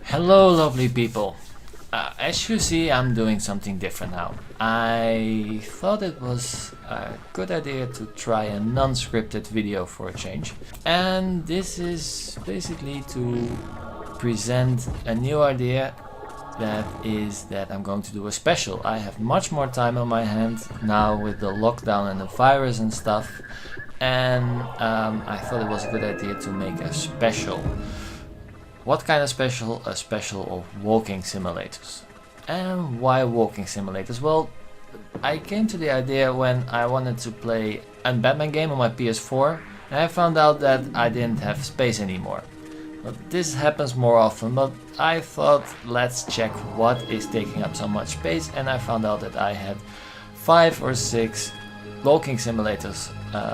Hello lovely people. As you see, I'm doing something different now. I thought it was a good idea to try a non-scripted video for a change. And this is basically to present a new idea, that is that I'm going to do a special. I have much more time on my hands now with the lockdown and the virus and stuff. And I thought it was a good idea to make a special. What kind of special? A special of walking simulators. And why walking simulators? Well, I came to the idea when I wanted to play a Batman game on my PS4 and I found out that I didn't have space anymore. But this happens more often, but I thought let's check what is taking up so much space, and I found out that I had 5 or 6 walking simulators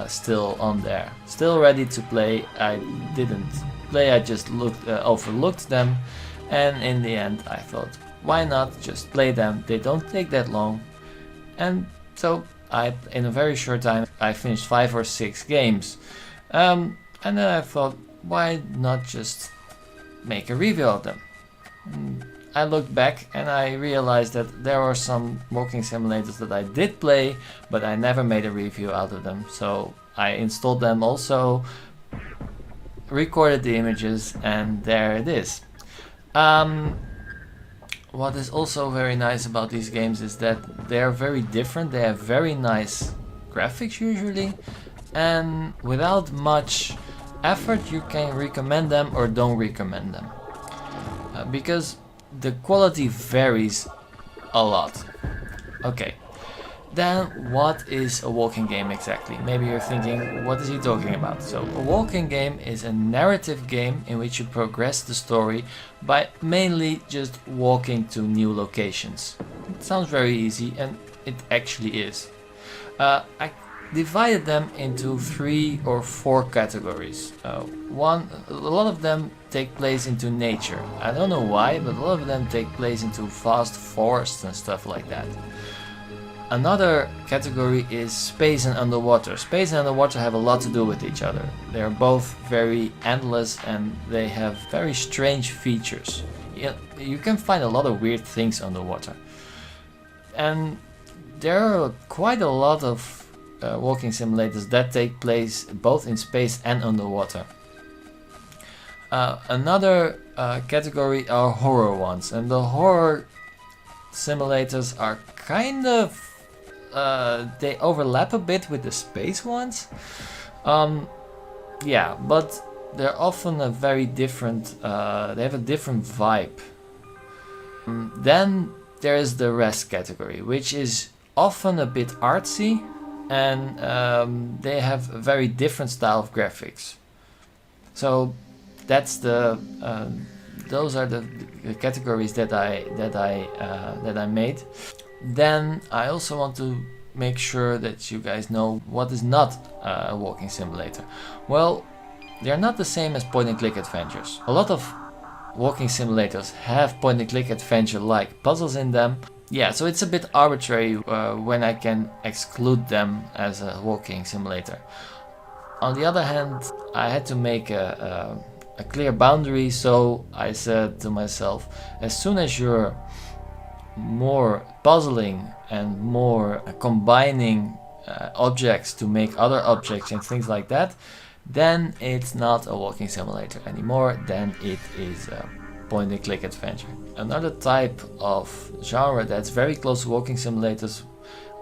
still on there, still ready to play. I didn't play, I just overlooked them, and in the end I thought, why not just play them? They don't take that long. And so in a very short time I finished 5 or 6 games, and then I thought, why not just make a review of them? I looked back and I realized that there were some walking simulators that I did play, but I never made a review out of them. So I installed them also, recorded the images, and there it is. What is also very nice about these games is that they are very different. They have very nice graphics usually, and without much effort you can recommend them or don't recommend them, because the quality varies a lot. Okay, then what is a walking game exactly? Maybe you're thinking, what is he talking about? So a walking game is a narrative game in which you progress the story by mainly just walking to new locations. It sounds very easy, and it actually is. I divided them into 3 or 4 categories. A lot of them take place into nature. I don't know why, but a lot of them take place into vast forests and stuff like that. Another category is space and underwater. Space and underwater have a lot to do with each other. They are both very endless and they have very strange features. You can find a lot of weird things underwater. And there are quite a lot of walking simulators that take place both in space and underwater. Another category are horror ones, and the horror simulators are kind of they overlap a bit with the space ones. Yeah, but they're often a very different, they have a different vibe. Then there is the rest category, which is often a bit artsy, and they have a very different style of graphics. So that's those are the categories that I made. Then I also want to make sure that you guys know what is not a walking simulator. Well, they are not the same as point and click adventures. A lot of walking simulators have point and click adventure like puzzles in them. Yeah, so it's a bit arbitrary when I can exclude them as a walking simulator. On the other hand, I had to make a clear boundary, so I said to myself, as soon as you're more puzzling and more combining objects to make other objects and things like that, then it's not a walking simulator anymore, then it is a point and click adventure. Another type of genre that's very close to walking simulators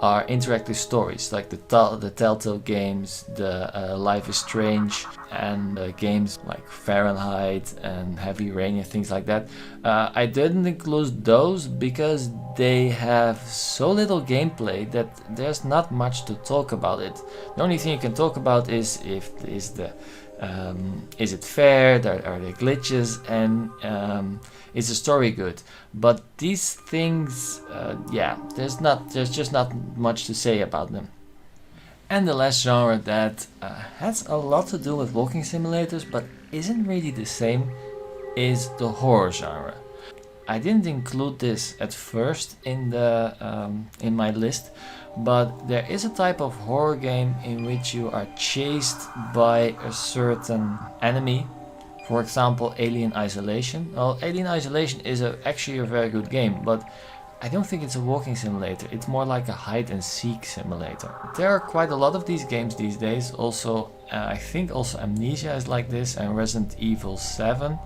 are interactive stories, like the Telltale games, the Life is Strange, and games like Fahrenheit and Heavy Rain and things like that. I didn't include those because they have so little gameplay that there's not much to talk about it. The only thing you can talk about is is it fair, are there glitches, and is the story good? But these things, yeah, there's just not much to say about them. And the last genre that has a lot to do with walking simulators but isn't really the same is the horror genre. I didn't include this at first in my list, but there is a type of horror game in which you are chased by a certain enemy. For example, Alien Isolation. Well, Alien Isolation is actually a very good game, but I don't think it's a walking simulator. It's more like a hide and seek simulator. There are quite a lot of these games these days. Also, I think also Amnesia is like this, and Resident Evil 7.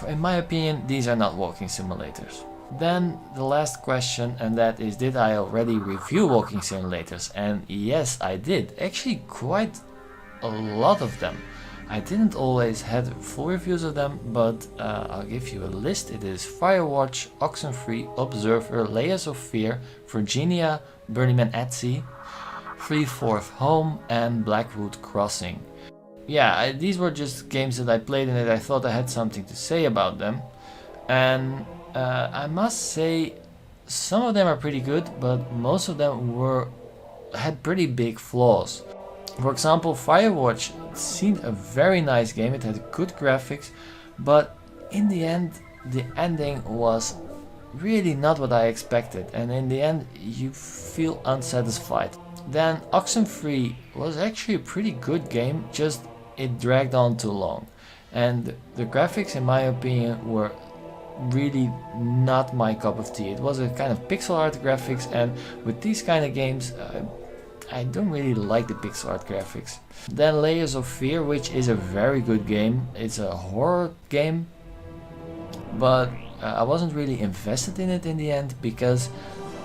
In my opinion, these are not walking simulators. Then the last question, and that is, did I already review walking simulators? And yes, I did. Actually, quite a lot of them. I didn't always have full reviews of them, but I'll give you a list. It is Firewatch, Oxenfree, Observer, Layers of Fear, Virginia, Burning Man at Sea, 3/4 Home, and Blackwood Crossing. Yeah, these were just games that I played and that I thought I had something to say about them. And I must say, some of them are pretty good, but most of them had pretty big flaws. For example, Firewatch seemed a very nice game, it had good graphics, but in the end, the ending was really not what I expected, and in the end you feel unsatisfied. Then Oxenfree was actually a pretty good game, just it dragged on too long. And the graphics, in my opinion, were really not my cup of tea. It was a kind of pixel art graphics, and with these kind of games, I don't really like the pixel art graphics. Then Layers of Fear, which is a very good game. It's a horror game, but I wasn't really invested in it in the end because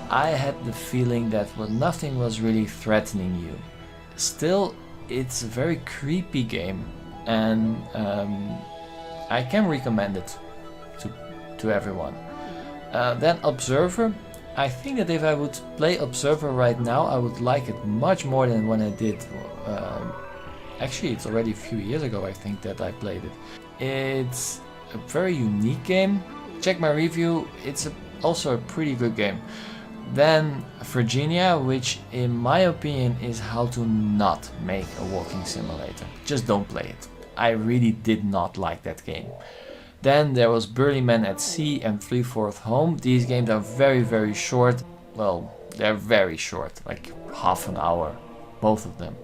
I had the feeling that nothing was really threatening you. Still, it's a very creepy game, and I can recommend it to everyone. Then Observer. I think that if I would play Observer right now, I would like it much more than when I did. Actually, it's already a few years ago, I think, that I played it. It's a very unique game. Check my review, it's also a pretty good game. Then Virginia, which in my opinion is how to not make a walking simulator. Just don't play it. I really did not like that game. Then there was Burning Man at Sea and 3/4 Home. These games are very, very short. Well, they're very short, like half an hour, both of them.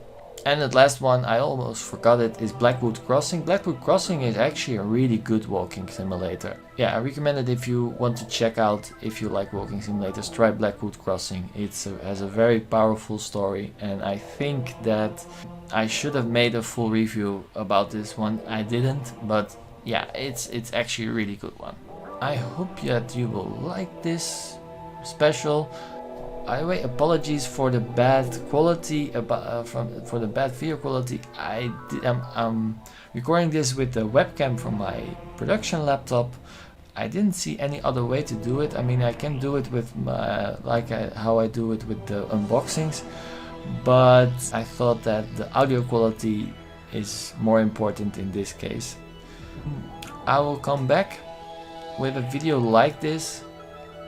And the last one, I almost forgot it, is Blackwood Crossing. Blackwood Crossing is actually a really good walking simulator. Yeah, I recommend it if you want to check out, if you like walking simulators, try Blackwood Crossing. It has a very powerful story, and I think that I should have made a full review about this one. I didn't, but yeah, it's actually a really good one. I hope that you will like this special. By the way, apologies for the bad quality, for the bad video quality. I'm recording this with the webcam from my production laptop. I didn't see any other way to do it. I mean, I can do it with how I do it with the unboxings, but I thought that the audio quality is more important in this case. I will come back with a video like this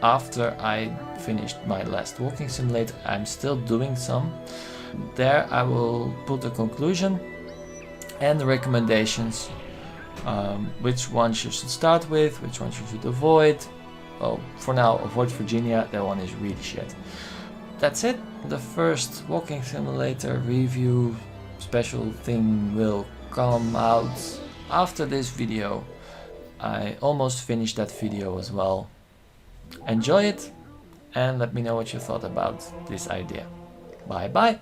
after I finished my last walking simulator. I'm still doing some. There I will put a conclusion and the recommendations, which ones you should start with, which ones you should avoid. Well, for now, avoid Virginia, that one is really shit. That's it. The first walking simulator review special thing will come out after this video. I almost finished that video as well. Enjoy it and let me know what you thought about this idea. Bye bye!